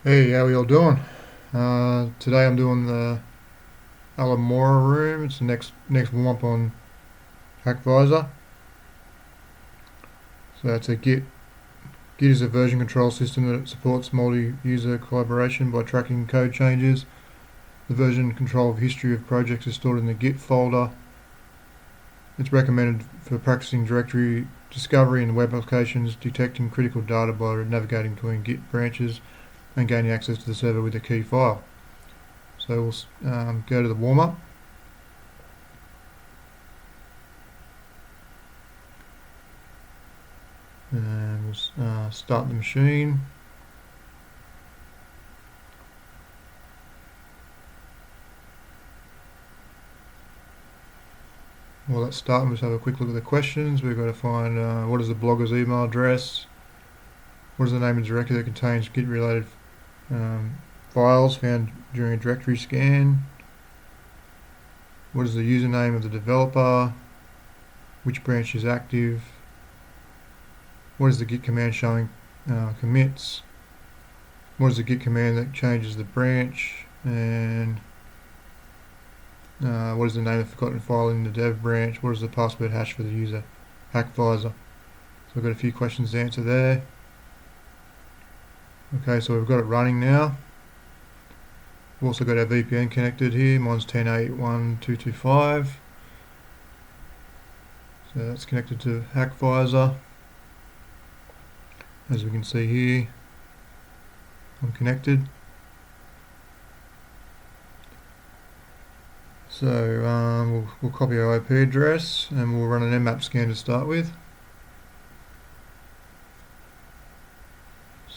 Hey, how are y'all doing? Today I'm doing the Alohomora room. It's the next warm up on Hackviser. So it's a Git. Git is a version control system that supports multi-user collaboration by tracking code changes. The version control history of projects is stored in the Git folder. It's recommended for practicing directory discovery in web applications, detecting critical data by navigating between Git branches, and gaining access to the server with a key file. So we'll go to the warm-up. And we'll start the machine. Well, let's start and just have a quick look at the questions. We've got to find what is the blogger's email address, what is the name of the directory that contains Git related files found during a directory scan, what is the username of the developer, which branch is active, what is the Git command showing commits, what is the Git command that changes the branch, and what is the name of the forgotten file in the dev branch, what is the password hash for the user Hackviser. So we've got a few questions to answer there. Okay, so we've got it running now. We've also got our VPN connected here. Mine's 10.8.1.225. So that's connected to Hackviser. As we can see here, I'm connected. So we'll copy our IP address and we'll run an enumerating scan to start with.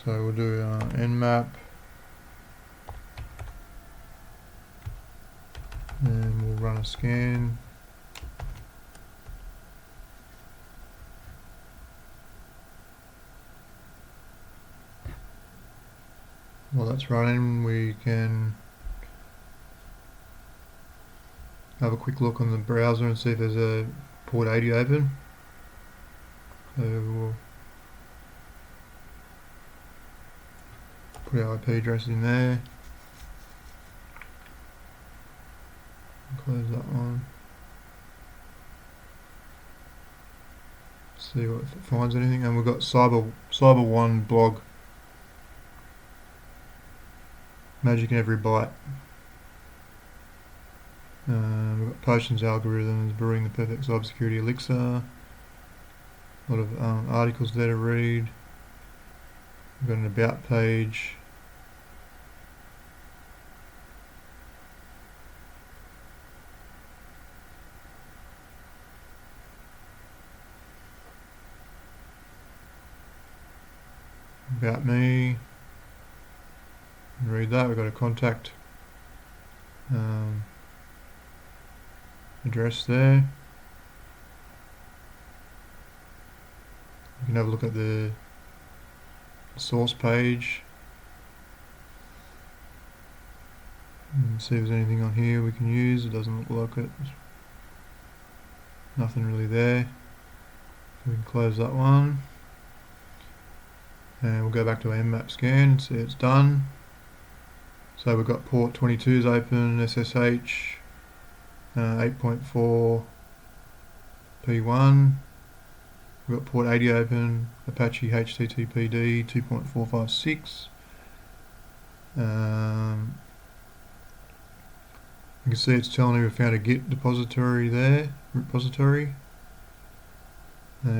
So we'll do nmap and we'll run a scan. While that's running, we can have a quick look on the browser and see if there's a port 80 open. So we'll put our IP address in there. Close that one. See what if it finds anything, and we've got Cyber1 blog. Magic in every byte. We've got Potions algorithms, brewing the perfect cybersecurity elixir. A lot of articles there to read. We've got an about page. About me. Read that. We've got a contact address there. You can have a look at the source page and see if there's anything on here we can use. It doesn't look like it. Nothing really there. So we can close that one. And we'll go back to our nmap scan, see it's done. So we've got port 22's open, SSH 8.4 P1. We've got port 80 open, Apache HTTPD 2.456. You can see it's telling me we found a Git repository there, and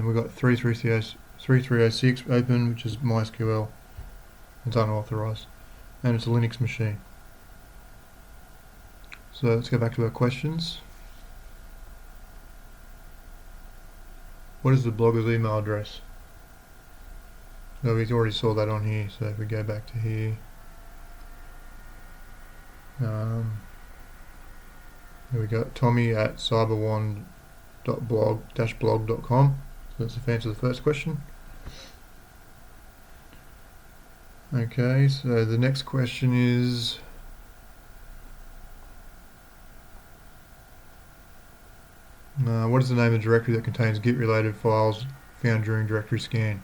we've got 3306 open, which is MySQL. It's unauthorized, and it's a Linux machine. So let's go back to our questions. What is the blogger's email address? So we already saw that on here, so if we go back to here, here we go, Tommy at cyber1.blog-blog.com. So that's the answer to the first question. Okay, so the next question is, what is the name of the directory that contains Git related files found during directory scan?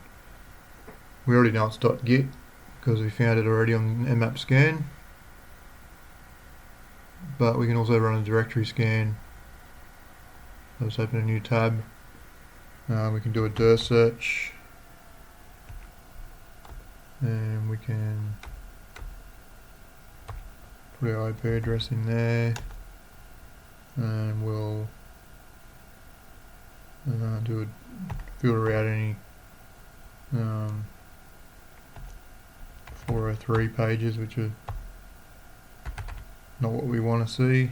We already know it's .git because we found it already on mmap scan. But we can also run a directory scan. Let's open a new tab. We can do a dir search, and we can put our IP address in there, and we'll do a filter out any 403 pages which are not what we want to see,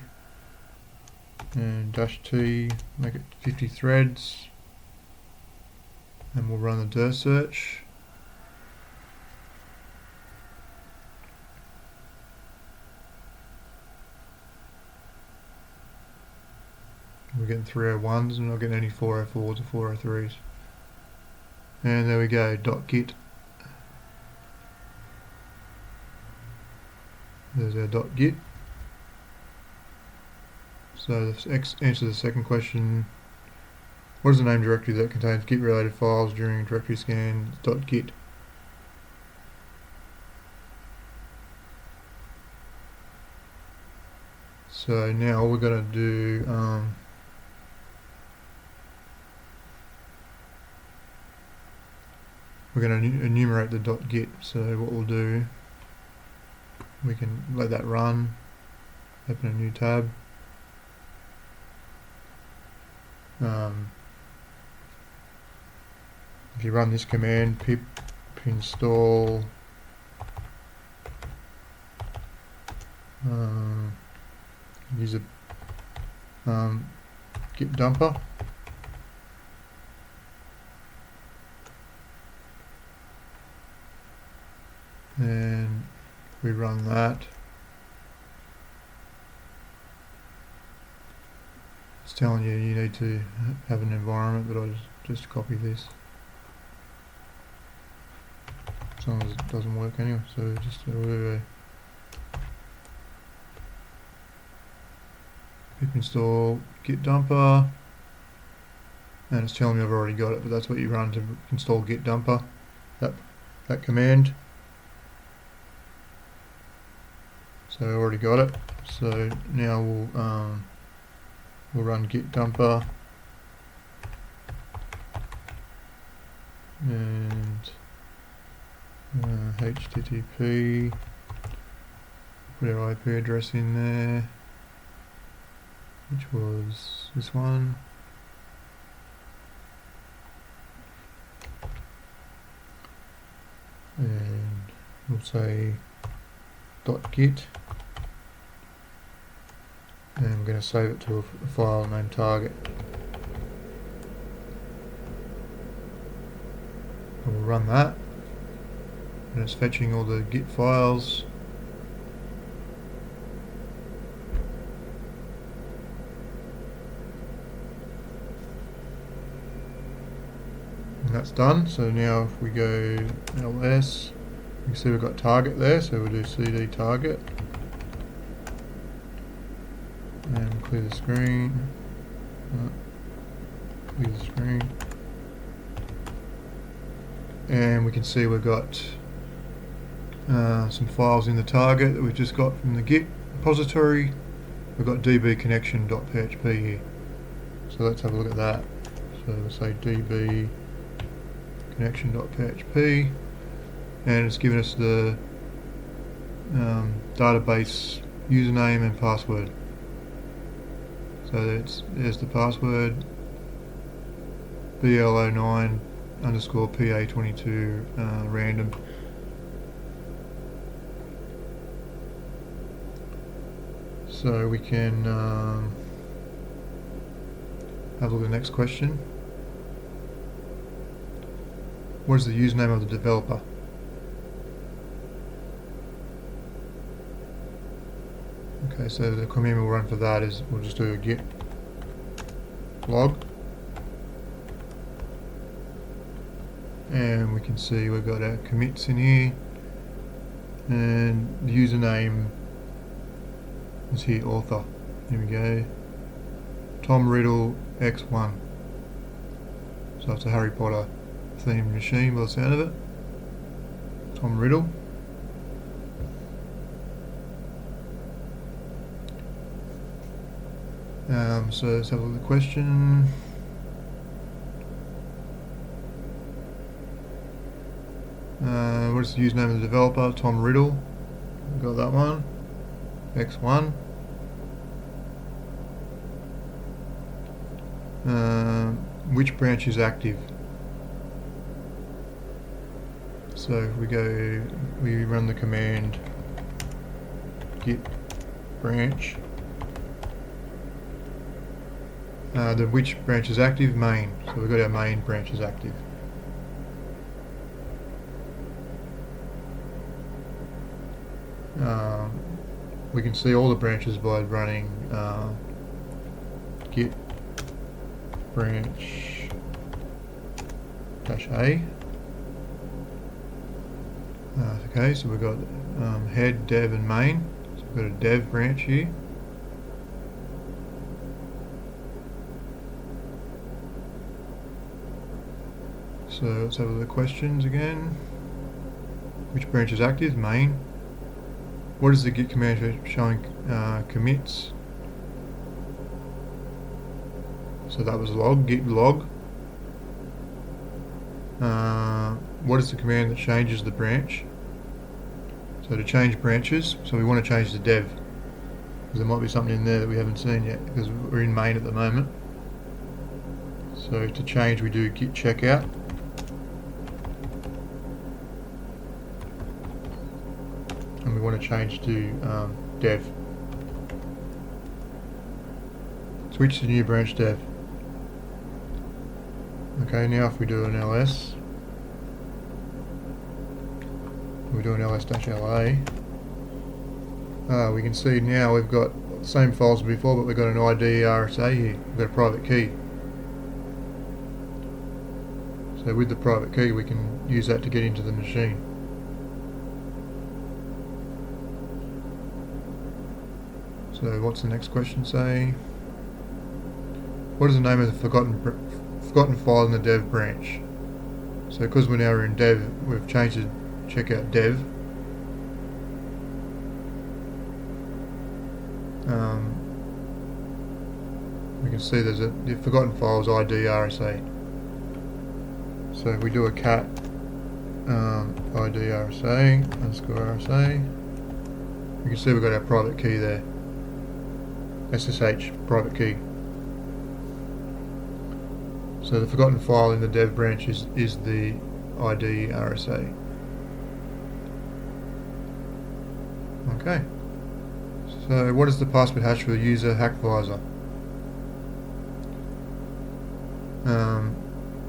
and -t, make it 50 threads, and we'll run the dir search. We're getting 301s and not getting any 404s or 403s. And there we go, .git. There's our .git. So the answer to the second question, what is the name directory that contains Git related files during a directory scan? .git. So now all we're going to do, we're going to enumerate the .git. So what we'll do, we can let that run, open a new tab. If you run this command, pip install use a git dumper, and we run that. It's telling you need to have an environment, but I'll just copy this. As long as it doesn't work anyway, so just do a pip install git dumper, and it's telling me I've already got it, but that's what you run to install git dumper, that command. So I already got it. So now we'll run git dumper, and HTTP, put our IP address in there, which was this one, and we'll say .git, and we're going to save it to a file named target. And we'll run that, and it's fetching all the Git files. And that's done. So now if we go ls, you can see we've got target there, so we'll do cd target. And clear the screen. Clear the screen. And we can see we've got some files in the target that we've just got from the Git repository. We've got dbconnection.php here. So let's have a look at that. So we'll say dbconnection.php, and it's given us the database username and password. So there's the password, BL09_PA22 random. So we can have a look at the next question. What is the username of the developer? Okay, so the command we'll run for that is we'll just do a git log, and we can see we've got our commits in here, and the username is here, author. Here we go, Tom Riddle X1. So it's a Harry Potter themed machine by the sound of it. Tom Riddle. So let's have a look at the question. What is the username of the developer? Tom Riddle. Got that one. X1. Which branch is active? So we run the command git branch. The which branch is active? Main. So we've got our main branch is active. We can see all the branches by running git branch -a. Okay, so we've got head, dev and main. So we've got a dev branch here. So let's have a look at the questions again. Which branch is active? Main. What is the git command showing commits? So that was log, git log. What is the command that changes the branch? So to change branches, so we want to change the dev, because there might be something in there that we haven't seen yet, because we're in main at the moment. So to change, we do git checkout. And we want to change to dev. Switch to new branch dev. Okay, now if we do an ls, we do an ls-la, we can see now we've got the same files as before, but we've got an ID RSA here. We've got a private key. So with the private key, we can use that to get into the machine. So what's the next question say? What is the name of the forgotten file in the dev branch? So because we're now in dev, we've changed to checkout dev. We can see there's the forgotten file is ID RSA. So if we do a cat ID RSA _RSA, you can see we've got our private key there. SSH private key. So the forgotten file in the dev branch is the ID RSA. Okay. So what is the password hash for the user Hackviser?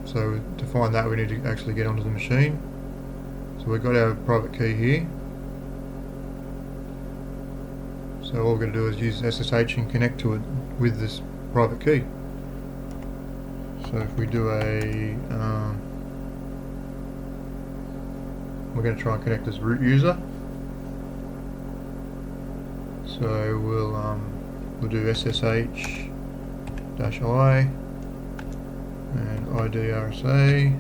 So to find that, we need to actually get onto the machine. So we've got our private key here. So all we're going to do is use SSH and connect to it with this private key. So if we do we're going to try and connect as root user. So we'll do SSH -i and ID RSA.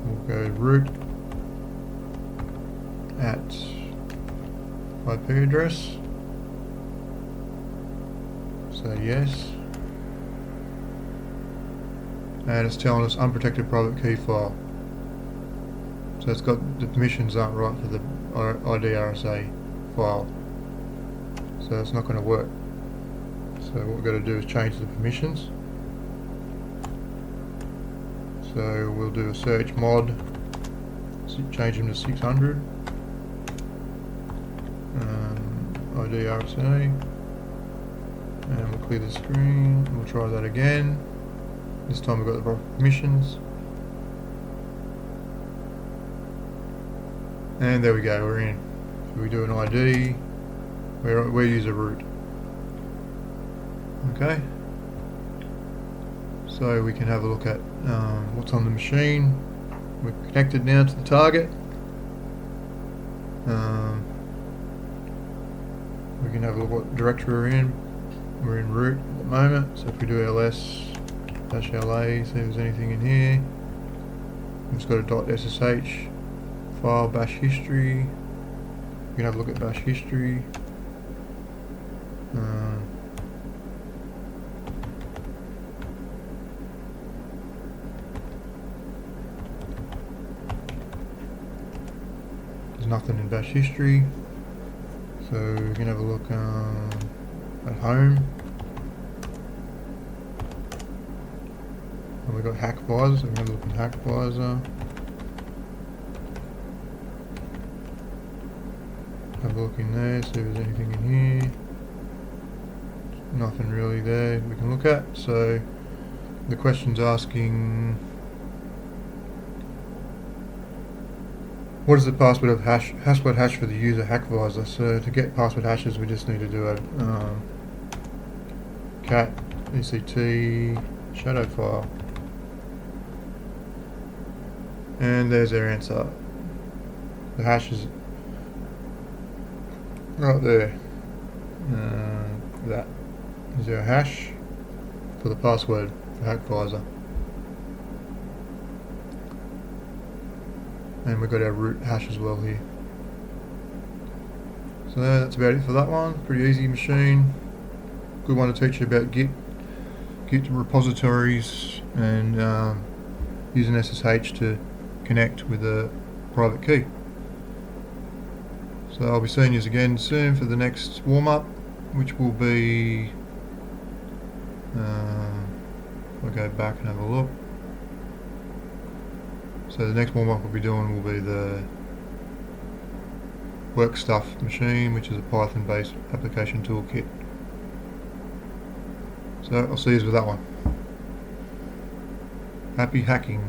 We'll go root at IP address. So yes. And it's telling us unprotected private key file. So it's got the permissions aren't right for the ID RSA file. So it's not going to work. So what we've got to do is change the permissions. So we'll do a search mod, change them to 600. ID RSA. And we'll clear the screen. We'll try that again. This time we've got the proper permissions. And there we go, we're in. So we do an ID. We use a root. Okay. So we can have a look at what's on the machine. We're connected now to the target. We can have a look what directory we're in. We're in root at the moment. So if we do ls-la, see if there's anything in here. We've just got a .ssh file, bash history. We can have a look at bash history. There's nothing in bash history, so we can have a look at home. And we've got Hackviser, so we can have a look at Hackviser. Have a look in there, see if there's anything in here. Nothing really there we can look at. So the question's asking, what is the password hash for the user Hackviser? So to get password hashes, we just need to do a cat ect shadow file, and there's our answer. The hash is right there. That is our hash for the password for Hackviser. And we've got our root hash as well here. So that's about it for that one. Pretty easy machine. Good one to teach you about Git repositories, and using SSH to connect with a private key. So I'll be seeing you again soon for the next warm-up, which will be, I'll go back and have a look. So the next warm-up we'll be doing will be the work stuff machine, which is a Python-based application toolkit. So I'll see you with that one. Happy hacking.